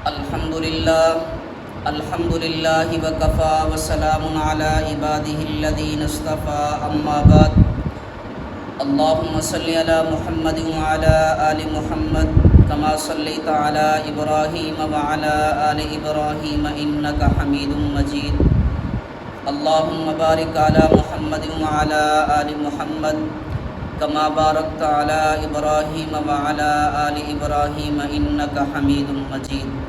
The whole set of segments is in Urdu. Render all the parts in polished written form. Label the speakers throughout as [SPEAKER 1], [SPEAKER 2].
[SPEAKER 1] الحمد للہ وکفا وسلام علی عبادہ الذین اصطفى اما بعد اللہم صلی علی محمد وعلی آل محمد کما صلیت علی ابراہیم وعلی آل ابراہیم انک حمید مجید اللہم بارک علی محمد وعلی آل محمد کما بارکت علی ابراہیم وعلی آل ابراہیم انک حمید مجید۔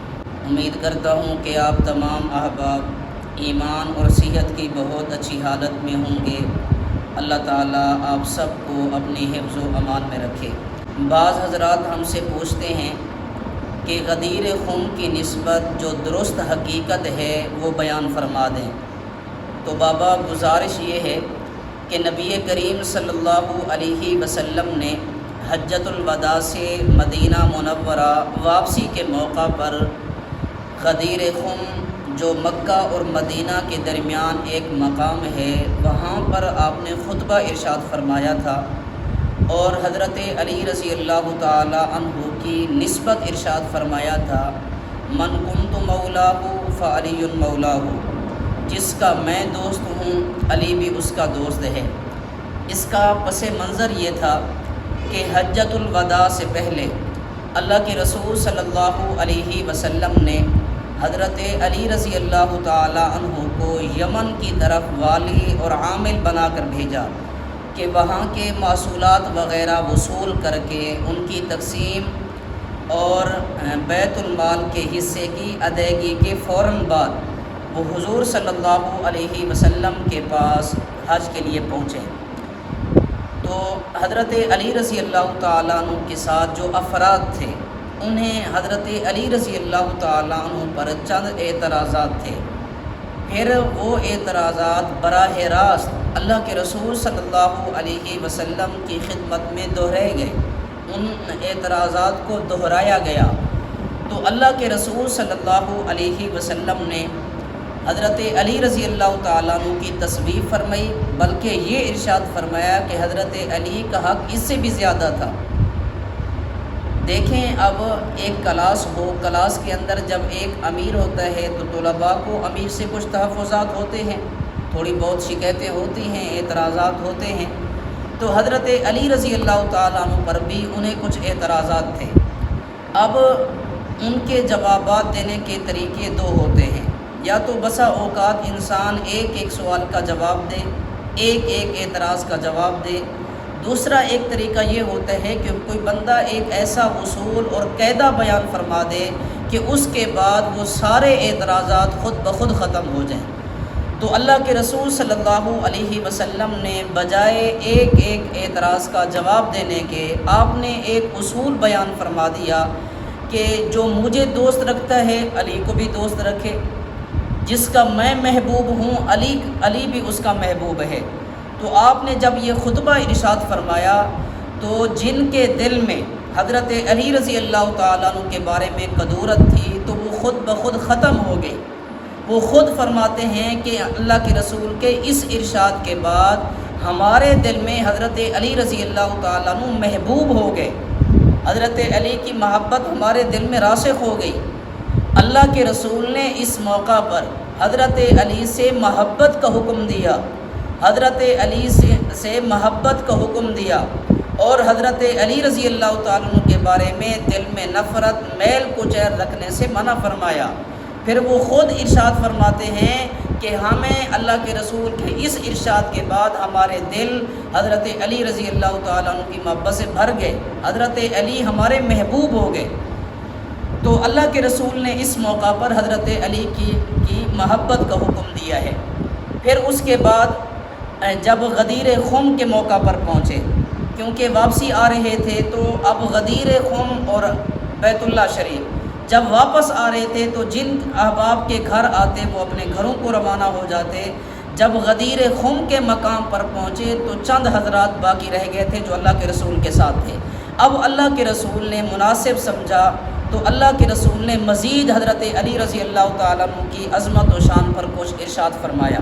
[SPEAKER 1] امید کرتا ہوں کہ آپ تمام احباب ایمان اور صحت کی بہت اچھی حالت میں ہوں گے۔ اللہ تعالیٰ آپ سب کو اپنی حفظ و امان میں رکھے۔ بعض حضرات ہم سے پوچھتے ہیں کہ غدیر خم کی نسبت جو درست حقیقت ہے وہ بیان فرما دیں۔ تو بابا گزارش یہ ہے کہ نبی کریم صلی اللہ علیہ وسلم نے حجۃ الوداع سے مدینہ منورہ واپسی کے موقع پر غدیر خم جو مکہ اور مدینہ کے درمیان ایک مقام ہے وہاں پر آپ نے خطبہ ارشاد فرمایا تھا اور حضرت علی رضی اللہ تعالی عنہ کی نسبت ارشاد فرمایا تھا، من کنت مولاہ فعلی مولاہ، جس کا میں دوست ہوں علی بھی اس کا دوست ہے۔ اس کا پس منظر یہ تھا کہ حجۃ الوداع سے پہلے اللہ کے رسول صلی اللہ علیہ وسلم نے حضرت علی رضی اللہ تعالی عنہ کو یمن کی طرف والی اور عامل بنا کر بھیجا کہ وہاں کے محصولات وغیرہ وصول کر کے ان کی تقسیم اور بیت المال کے حصے کی ادائیگی کے فوراً بعد وہ حضور صلی اللہ علیہ وسلم کے پاس حج کے لیے پہنچے۔ تو حضرت علی رضی اللہ تعالیٰ عنہ کے ساتھ جو افراد تھے انہیں حضرت علی رضی اللہ تعالیٰ عنہ پر چند اعتراضات تھے۔ پھر وہ اعتراضات براہ راست اللہ کے رسول صلی اللہ علیہ وسلم کی خدمت میں دہرائے گئے، ان اعتراضات کو دہرایا گیا۔ تو اللہ کے رسول صلی اللہ علیہ وسلم نے حضرت علی رضی اللہ تعالیٰ عنہ کی تصویب فرمائی، بلکہ یہ ارشاد فرمایا کہ حضرت علی کا حق اس سے بھی زیادہ تھا۔ دیکھیں، اب ایک کلاس ہو، کلاس کے اندر جب ایک امیر ہوتا ہے تو طلباء کو امیر سے کچھ تحفظات ہوتے ہیں، تھوڑی بہت شکایتیں ہوتی ہیں، اعتراضات ہوتے ہیں۔ تو حضرت علی رضی اللہ تعالیٰ عنہ پر بھی انہیں کچھ اعتراضات تھے۔ اب ان کے جوابات دینے کے طریقے دو ہوتے ہیں، یا تو بسا اوقات انسان ایک ایک سوال کا جواب دے، ایک ایک اعتراض کا جواب دے۔ دوسرا ایک طریقہ یہ ہوتا ہے کہ کوئی بندہ ایک ایسا اصول اور قاعدہ بیان فرما دے کہ اس کے بعد وہ سارے اعتراضات خود بخود ختم ہو جائیں۔ تو اللہ کے رسول صلی اللہ علیہ وسلم نے بجائے ایک ایک اعتراض کا جواب دینے کے آپ نے ایک اصول بیان فرما دیا کہ جو مجھے دوست رکھتا ہے علی کو بھی دوست رکھے، جس کا میں محبوب ہوں علی بھی اس کا محبوب ہے۔ تو آپ نے جب یہ خطبہ ارشاد فرمایا تو جن کے دل میں حضرت علی رضی اللہ تعالیٰ عنہ کے بارے میں قدورت تھی تو وہ خود بخود ختم ہو گئی۔ وہ خود فرماتے ہیں کہ اللہ کے رسول کے اس ارشاد کے بعد ہمارے دل میں حضرت علی رضی اللہ تعالیٰ عنہ محبوب ہو گئے، حضرت علی کی محبت ہمارے دل میں راسخ ہو گئی۔ اللہ کے رسول نے اس موقع پر حضرت علی سے محبت کا حکم دیا، حضرت علی سے محبت کا حکم دیا اور حضرت علی رضی اللہ تعالیٰ عنہ کے بارے میں دل میں نفرت میل کچیل رکھنے سے منع فرمایا۔ پھر وہ خود ارشاد فرماتے ہیں کہ ہمیں اللہ کے رسول کے اس ارشاد کے بعد ہمارے دل حضرت علی رضی اللہ تعالیٰ عنہ کی محبت سے بھر گئے، حضرت علی ہمارے محبوب ہو گئے۔ تو اللہ کے رسول نے اس موقع پر حضرت علی کی محبت کا حکم دیا ہے۔ پھر اس کے بعد جب غدیر خم کے موقع پر پہنچے، کیونکہ واپسی آ رہے تھے تو اب غدیر خم اور بیت اللہ شریف جب واپس آ رہے تھے تو جن احباب کے گھر آتے وہ اپنے گھروں کو روانہ ہو جاتے۔ جب غدیر خم کے مقام پر پہنچے تو چند حضرات باقی رہ گئے تھے جو اللہ کے رسول کے ساتھ تھے۔ اب اللہ کے رسول نے مناسب سمجھا تو اللہ کے رسول نے مزید حضرت علی رضی اللہ تعالیٰ عنہ کی عظمت و شان پر کچھ ارشاد فرمایا۔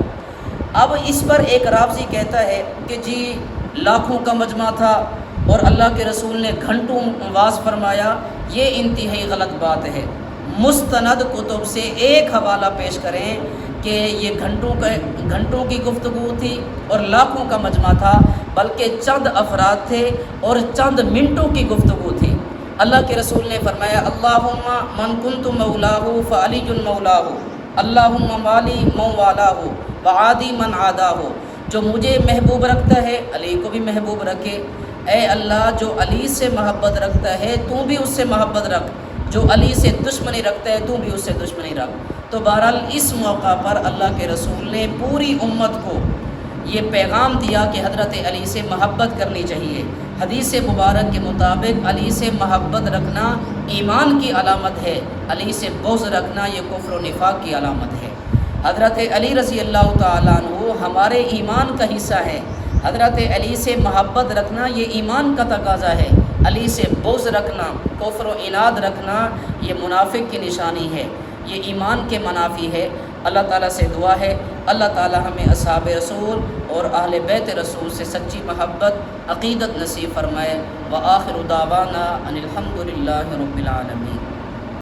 [SPEAKER 1] اب اس پر ایک رافضی کہتا ہے کہ جی لاکھوں کا مجمع تھا اور اللہ کے رسول نے گھنٹوں واز فرمایا، یہ انتہائی غلط بات ہے۔ مستند کتب سے ایک حوالہ پیش کریں کہ یہ گھنٹوں کی گفتگو تھی اور لاکھوں کا مجمع تھا، بلکہ چند افراد تھے اور چند منٹوں کی گفتگو تھی۔ اللہ کے رسول نے فرمایا اللہم من کنت مولاہ فعلی مولاہ، اللہم والی من والاہ وعادی من عاداہ، جو مجھے محبوب رکھتا ہے علی کو بھی محبوب رکھے۔ اے اللہ جو علی سے محبت رکھتا ہے تو بھی اس سے محبت رکھ، جو علی سے دشمنی رکھتا ہے تو بھی اس سے دشمنی رکھ۔ تو بہرحال اس موقع پر اللہ کے رسول نے پوری امت کو یہ پیغام دیا کہ حضرت علی سے محبت کرنی چاہیے۔ حدیث مبارک کے مطابق علی سے محبت رکھنا ایمان کی علامت ہے، علی سے بغض رکھنا یہ کفر و نفاق کی علامت ہے۔ حضرت علی رضی اللہ تعالیٰ عنہ ہمارے ایمان کا حصہ ہے، حضرت علی سے محبت رکھنا یہ ایمان کا تقاضا ہے، علی سے بغض رکھنا، کفر و عناد رکھنا یہ منافق کی نشانی ہے، یہ ایمان کے منافی ہے۔ اللہ تعالیٰ سے دعا ہے اللہ تعالیٰ ہمیں اصحاب رسول اور اہل بیت رسول سے سچی محبت عقیدت نصیب فرمائے۔ وآخر دعوانا ان الحمد للہ رب العالمین۔